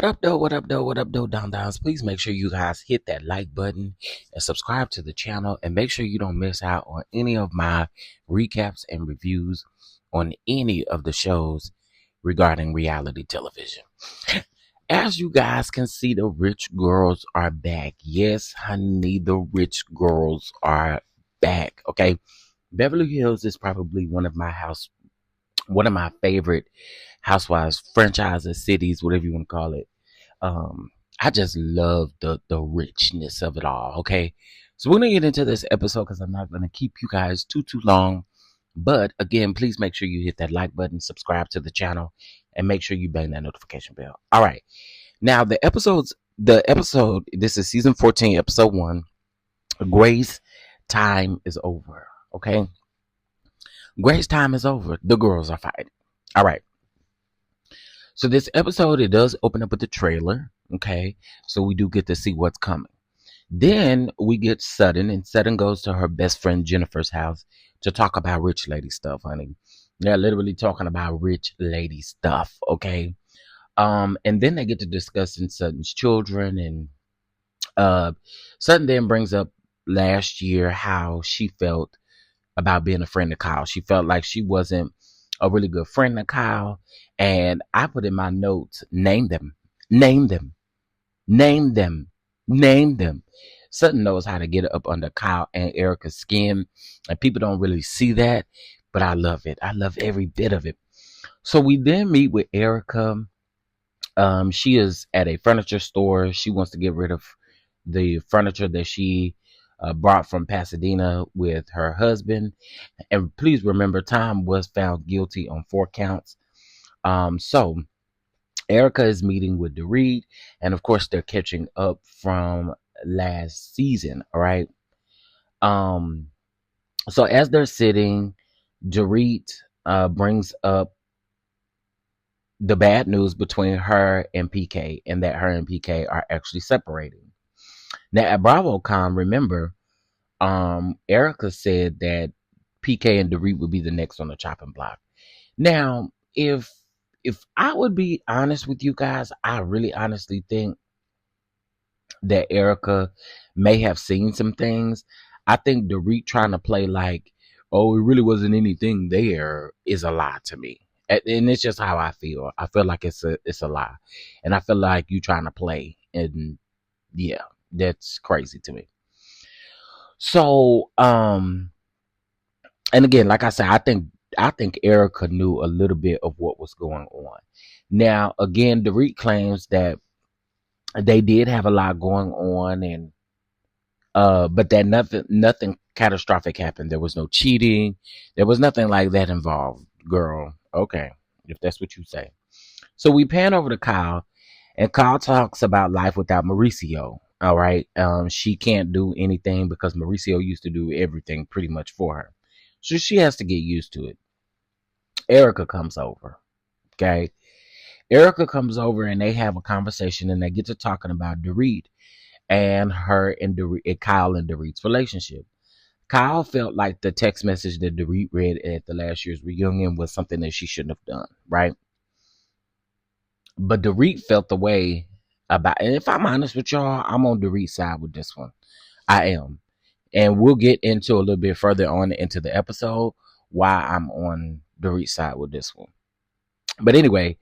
up, though? What up, though? What up, though, DonDons? Please make sure you guys hit that like button and subscribe to the channel, and make sure you don't miss out on any of my recaps and reviews on any of the shows regarding reality television. As you guys can see, the rich girls are back. Yes, honey, the rich girls are back. Okay, Beverly Hills is probably one of my favorite Housewives franchises, cities, whatever you want to call it. I just love the richness of it all. Okay, so we're gonna get into this episode because I'm not gonna keep you guys too long. But again, please make sure you hit that like button, subscribe to the channel, and make sure you bang that notification bell. All right, now the episode. This is season 14, episode 1. Grace time is over. Okay, Grace time is over. The girls are fighting. All right. So this episode, it does open up with the trailer, okay? So we do get to see what's coming. Then we get Sutton, and Sutton goes to her best friend Jennifer's house to talk about rich lady stuff, honey. They're literally talking about rich lady stuff, okay? And then they get to discussing Sutton's children, and Sutton then brings up last year how she felt about being a friend to Kyle. She felt like she wasn't a really good friend to Kyle. And I put in my notes, name them. Sutton knows how to get up under Kyle and Erica's skin. And people don't really see that, but I love it. I love every bit of it. So we then meet with Erica. She is at a furniture store. She wants to get rid of the furniture that she brought from Pasadena with her husband. And please remember, Tom was found guilty on 4 counts. So Erica is meeting with Dorit, and of course they're catching up from last season. All right. So as they're sitting, Dorit brings up the bad news between her and PK, and that her and PK are actually separating. Now at BravoCon, remember, Erica said that PK and Dorit would be the next on the chopping block. Now, if I would be honest with you guys, I really honestly think that Erica may have seen some things. I think Dorit trying to play like, oh, it really wasn't anything there, is a lie to me. And it's just how I feel. I feel like it's a lie. And I feel like you trying to play. And yeah, that's crazy to me. So, and again, like I said, I think Erica knew a little bit of what was going on. Now, again, Dorit claims that they did have a lot going on, and but that nothing catastrophic happened. There was no cheating. There was nothing like that involved, girl. Okay, if that's what you say. So we pan over to Kyle, and Kyle talks about life without Mauricio. All right. She can't do anything because Mauricio used to do everything pretty much for her. So she has to get used to it. Erica comes over. Okay. Erica comes over and they have a conversation, and they get to talking about Dorit and Kyle and Dorit's relationship. Kyle felt like the text message that Dorit read at the last year's reunion was something that she shouldn't have done, right? But Dorit felt the way about, and if I'm honest with y'all, I'm on Dorit's side with this one. I am. And we'll get into a little bit further on into the episode why I'm on Dorit's side with this one. But anyway,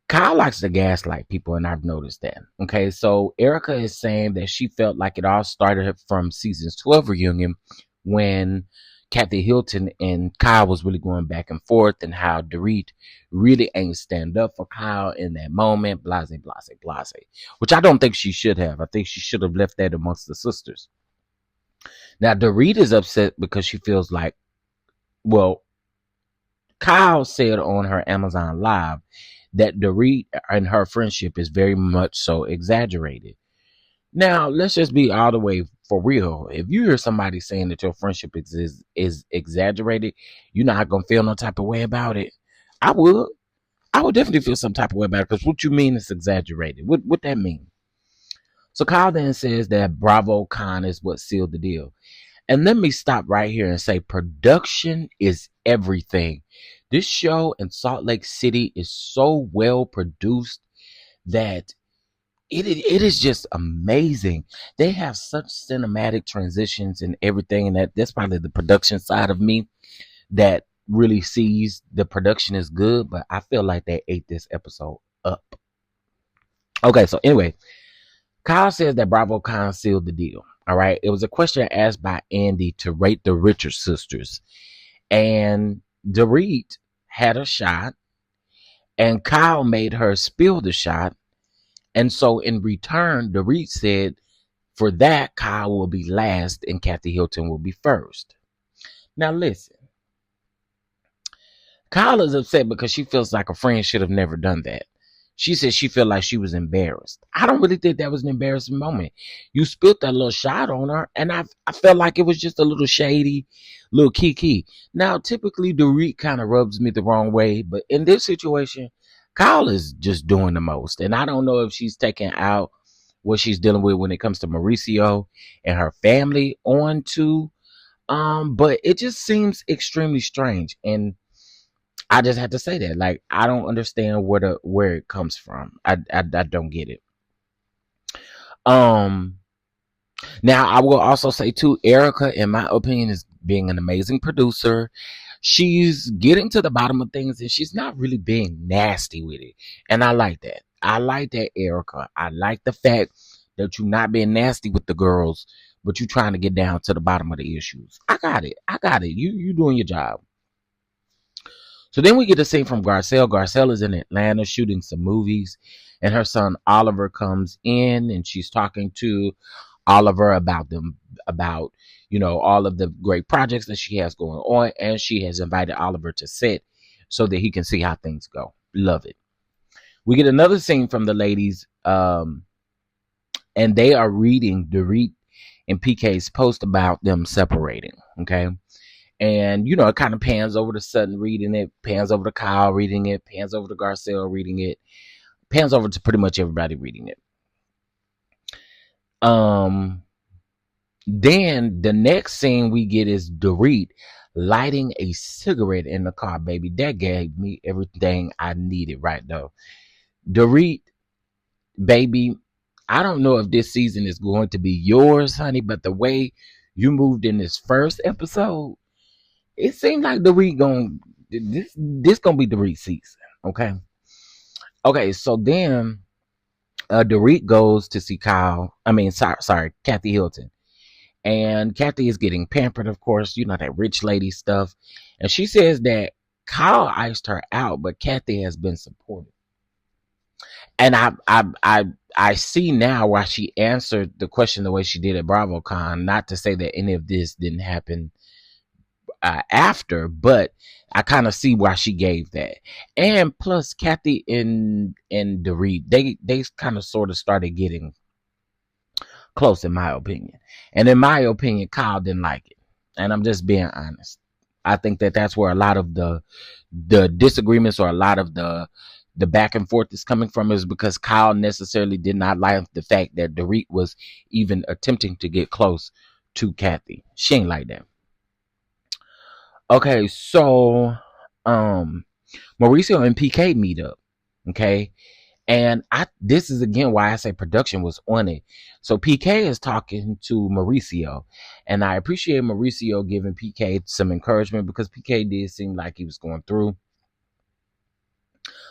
Kyle likes to gaslight people, and I've noticed that. Okay, so Erica is saying that she felt like it all started from season's 12 reunion when Kathy Hilton and Kyle was really going back and forth, and how Dorit really ain't stand up for Kyle in that moment, blase, which I don't think she should have. I think she should have left that amongst the sisters. Now, Dorit is upset because she feels like, well, Kyle said on her Amazon Live that Dorit and her friendship is very much so exaggerated. Now, let's just be all the way for real. If you hear somebody saying that your friendship is exaggerated, you're not going to feel no type of way about it. I would definitely feel some type of way about it, because what you mean is exaggerated? What that mean? So Kyle then says that BravoCon is what sealed the deal. And let me stop right here and say production is everything. This show in Salt Lake City is so well produced that it is just amazing. They have such cinematic transitions and everything, and that's probably the production side of me that really sees the production is good, but I feel like they ate this episode up. Okay, so anyway, Kyle says that BravoCon sealed the deal. All right. It was a question asked by Andy to rate the Richard sisters. And Dorit had a shot, and Kyle made her spill the shot. And so in return, Dorit said, for that, Kyle will be last and Kathy Hilton will be first. Now listen, Kyle is upset because she feels like a friend should have never done that. She said she felt like she was embarrassed. I don't really think that was an embarrassing moment. You spilled that little shot on her, and I felt like it was just a little shady, little kiki. Now, typically, Dorit kind of rubs me the wrong way, but in this situation, Kyle is just doing the most. And I don't know if she's taking out what she's dealing with when it comes to Mauricio and her family onto, but it just seems extremely strange. And I just had to say that. Like, I don't understand where it comes from. I don't get it. Um Now I will also say too, Erica, in my opinion, is being an amazing producer. She's getting to the bottom of things and she's not really being nasty with it. And I like that. I like that, Erica. I like the fact that you're not being nasty with the girls, but you're trying to get down to the bottom of the issues. I got it. I got it. You doing your job. So then we get a scene from Garcelle. Garcelle is in Atlanta shooting some movies, and her son Oliver comes in, and she's talking to Oliver about all of the great projects that she has going on, and she has invited Oliver to sit so that he can see how things go. Love it. We get another scene from the ladies, and they are reading Dorit and PK's post about them separating. Okay. And, it kind of pans over to Sutton reading it, pans over to Kyle reading it, pans over to Garcelle reading it, pans over to pretty much everybody reading it. Then the next scene we get is Dorit lighting a cigarette in the car, baby. That gave me everything I needed right though. Dorit, baby, I don't know if this season is going to be yours, honey, but the way you moved in this first episode, it seemed like Dorit this gonna be Dorit season. Okay, so then Dorit goes to see Kathy Hilton. And Kathy is getting pampered, of course, that rich lady stuff. And she says that Kyle iced her out, but Kathy has been supportive. And I see now why she answered the question the way she did at BravoCon. Not to say that any of this didn't happen after, but I kind of see why she gave that. And plus, Kathy and Dorit, they kind of sort of started getting close, in my opinion. And in my opinion, Kyle didn't like it. And I'm just being honest. I think that that's where a lot of the disagreements or a lot of the back and forth is coming from, is because Kyle necessarily did not like the fact that Dorit was even attempting to get close to Kathy. She ain't like that. Okay, so Mauricio and PK meet up. Okay. And this is again why I say production was on it. So PK is talking to Mauricio, and I appreciate Mauricio giving PK some encouragement because PK did seem like he was going through.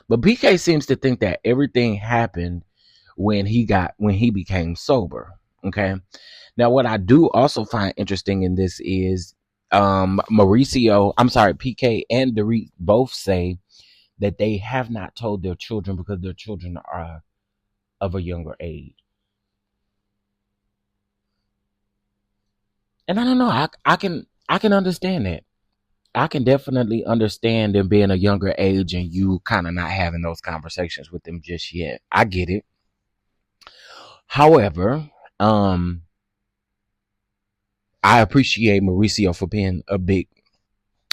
But PK seems to think that everything happened when he became sober. Okay. Now, what I do also find interesting in this is PK and Dorit both say that they have not told their children because their children are of a younger age. And I don't know, I can understand that. I can definitely understand them being a younger age and you kind of not having those conversations with them just yet. I get it. However, I appreciate Mauricio for being a big,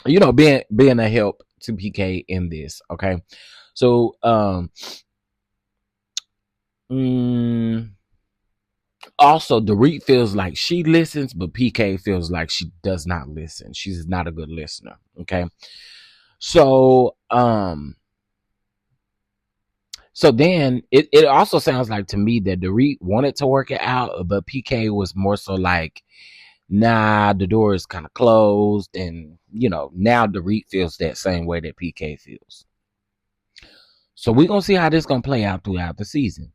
being a help to PK in this. Okay. So, also, Dorit feels like she listens, but PK feels like she does not listen. She's not a good listener. Okay. So So then it also sounds like to me that Dorit wanted to work it out, but PK was more so like, nah, the door is kind of closed. And, now Dorit feels that same way that PK feels. So we're going to see how this going to play out throughout the season.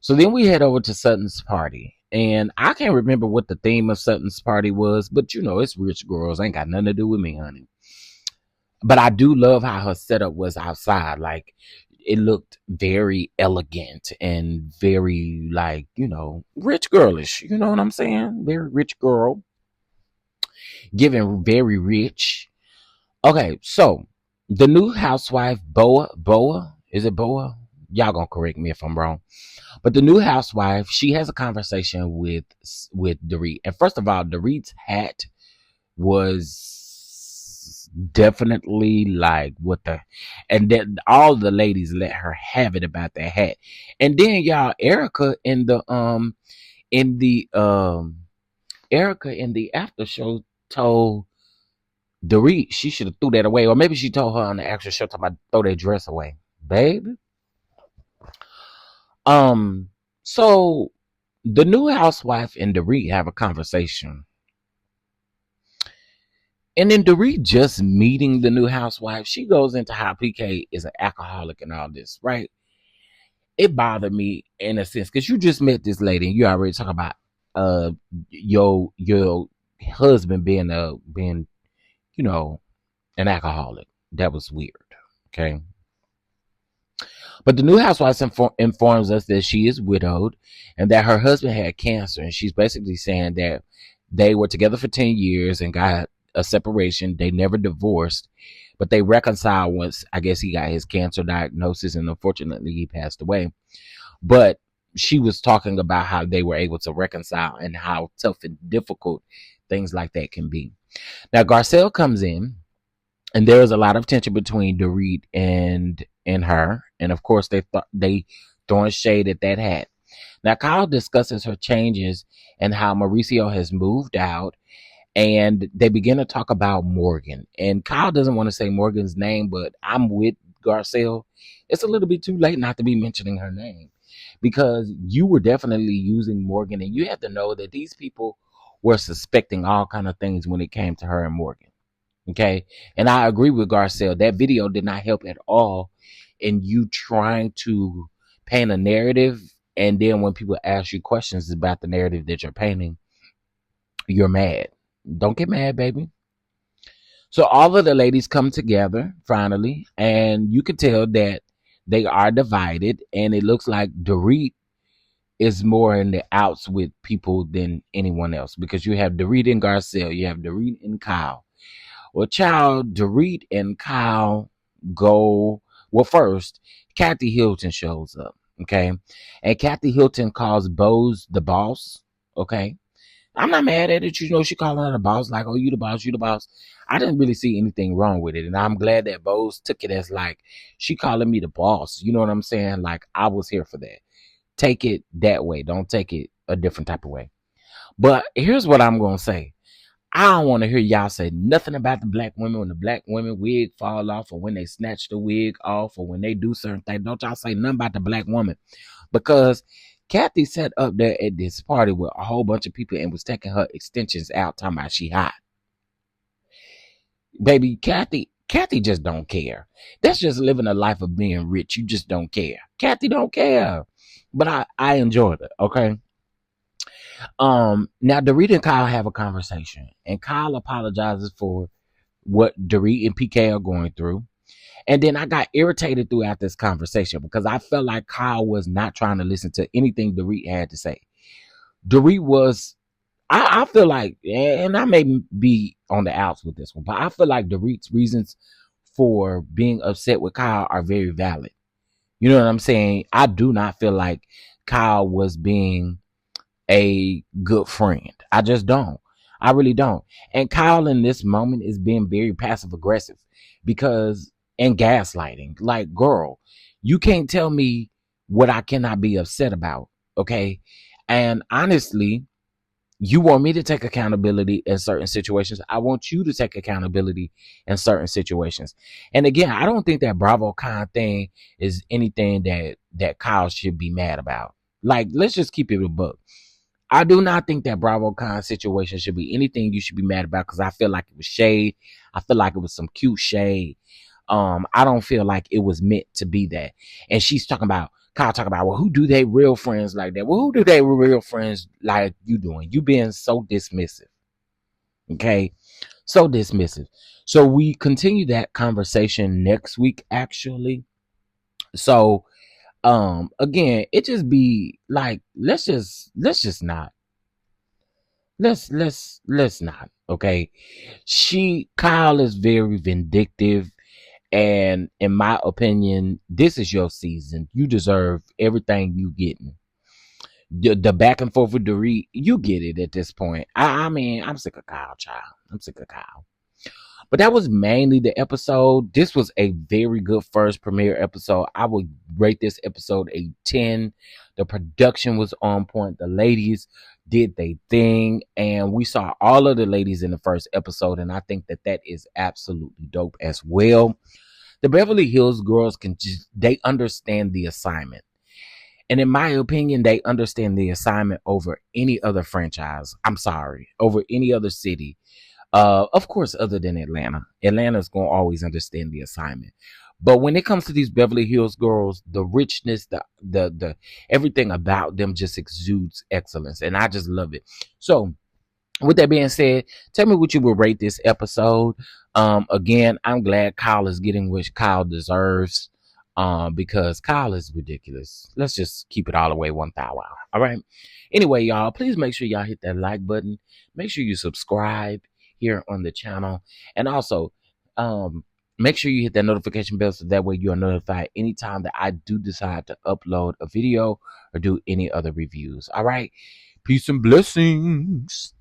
So then we head over to Sutton's party. And I can't remember what the theme of Sutton's party was, but it's rich girls. Ain't got nothing to do with me, honey. But I do love how her setup was outside. Like, it looked very elegant and very, like, rich girlish. You know what I'm saying? Very rich girl. Giving very rich. Okay, so the new housewife, Boa, is it Boa? Y'all gonna correct me if I'm wrong. But the new housewife, she has a conversation with Dorit. And first of all, Dorit's hat was definitely like what the, and then all the ladies let her have it about that hat. And then y'all, in the Erica in the after show told Dorit she should have threw that away, or maybe she told her on the actual show talking about throw that dress away, baby. So the new housewife and Dorit have a conversation. And then Dorit just meeting the new housewife, she goes into how PK is an alcoholic and all this, right? It bothered me in a sense because you just met this lady and you already talk about your husband being an alcoholic. That was weird. Okay. But the new housewife informs us that she is widowed and that her husband had cancer. And she's basically saying that they were together for 10 years and got a separation. They never divorced, but they reconciled once, I guess, he got his cancer diagnosis, and unfortunately he passed away. But she was talking about how they were able to reconcile and how tough and difficult things like that can be. Now Garcelle comes in, and there was a lot of tension between Dorit and her, and of course they throwing shade at that hat. Now Kyle discusses her changes and how Mauricio has moved out, and they begin to talk about Morgan. And Kyle doesn't want to say Morgan's name, but I'm with Garcelle. It's a little bit too late not to be mentioning her name, because you were definitely using Morgan, and you have to know that these people were suspecting all kind of things when it came to her and Morgan. Okay. And I agree with Garcelle. That video did not help at all in you trying to paint a narrative. And then when people ask you questions about the narrative that you're painting, you're mad. Don't get mad, baby. So all of the ladies come together finally, and you can tell that they are divided. And it looks like Dorit is more in the outs with people than anyone else, because you have Dorit and Garcelle, you have Dorit and Kyle. Well, child, Dorit and Kyle go. Well, first, Kathy Hilton shows up. Okay. And Kathy Hilton calls Bose the boss. Okay. I'm not mad at it. She calling her the boss, like, oh, you the boss, you the boss. I didn't really see anything wrong with it. And I'm glad that Bose took it as like, she calling me the boss. You know what I'm saying? Like, I was here for that. Take it that way. Don't take it a different type of way. But here's what I'm going to say. I don't want to hear y'all say nothing about the black women when the black women wig fall off, or when they snatch the wig off, or when they do certain things. Don't y'all say nothing about the black woman, because Kathy sat up there at this party with a whole bunch of people and was taking her extensions out, talking about she hot. Baby, Kathy just don't care. That's just living a life of being rich. You just don't care. Kathy don't care. But I enjoyed it, okay? Now Dorit and Kyle have a conversation, and Kyle apologizes for what Dorit and PK are going through. And then I got irritated throughout this conversation because I felt like Kyle was not trying to listen to anything Dorit had to say. Dorit was, I feel like, and I may be on the outs with this one, but I feel like Dorit's reasons for being upset with Kyle are very valid. You know what I'm saying? I do not feel like Kyle was being a good friend. I just don't. I really don't. And Kyle in this moment is being very passive aggressive and gaslighting. Like, girl, you can't tell me what I cannot be upset about. Okay. And honestly, You want me to take accountability in certain situations. I want you to take accountability in certain situations. And again, I don't think that Bravo Con thing is anything that Kyle should be mad about. Like, let's just keep it a book. I do not think that Bravo Con situation should be anything you should be mad about, because I feel like it was shade. I feel like it was some cute shade. I don't feel like it was meant to be that. And she's talking about, Kyle talking about, well, who do they real friends like that? Well, who do they real friends like you doing? You being so dismissive. Okay. So dismissive. So we continue that conversation next week, actually. So again, it just be like, let's just not. Let's not. Okay. Kyle is very vindictive. And in my opinion, this is your season. You deserve everything you getting. The back and forth with Dorit, you get it at this point. I mean, I'm sick of Kyle, child. I'm sick of Kyle. But that was mainly the episode. This was a very good first premiere episode. I would rate this episode a 10. The production was on point. The ladies did their thing. And we saw all of the ladies in the first episode. And I think that is absolutely dope as well. The Beverly Hills girls they understand the assignment. And in my opinion, they understand the assignment over any other franchise. I'm sorry, over any other city. Of course, other than Atlanta. Atlanta's gonna always understand the assignment. But when it comes to these Beverly Hills girls, the richness, the everything about them just exudes excellence. And I just love it. So with that being said, tell me what you would rate this episode. Again, I'm glad Kyle is getting what Kyle deserves. Because Kyle is ridiculous. Let's just keep it all the way 1,000. All right. Anyway, y'all, please make sure y'all hit that like button. Make sure you subscribe here on the channel. And also, make sure you hit that notification bell so that way you are notified anytime that I do decide to upload a video or do any other reviews. All right. Peace and blessings.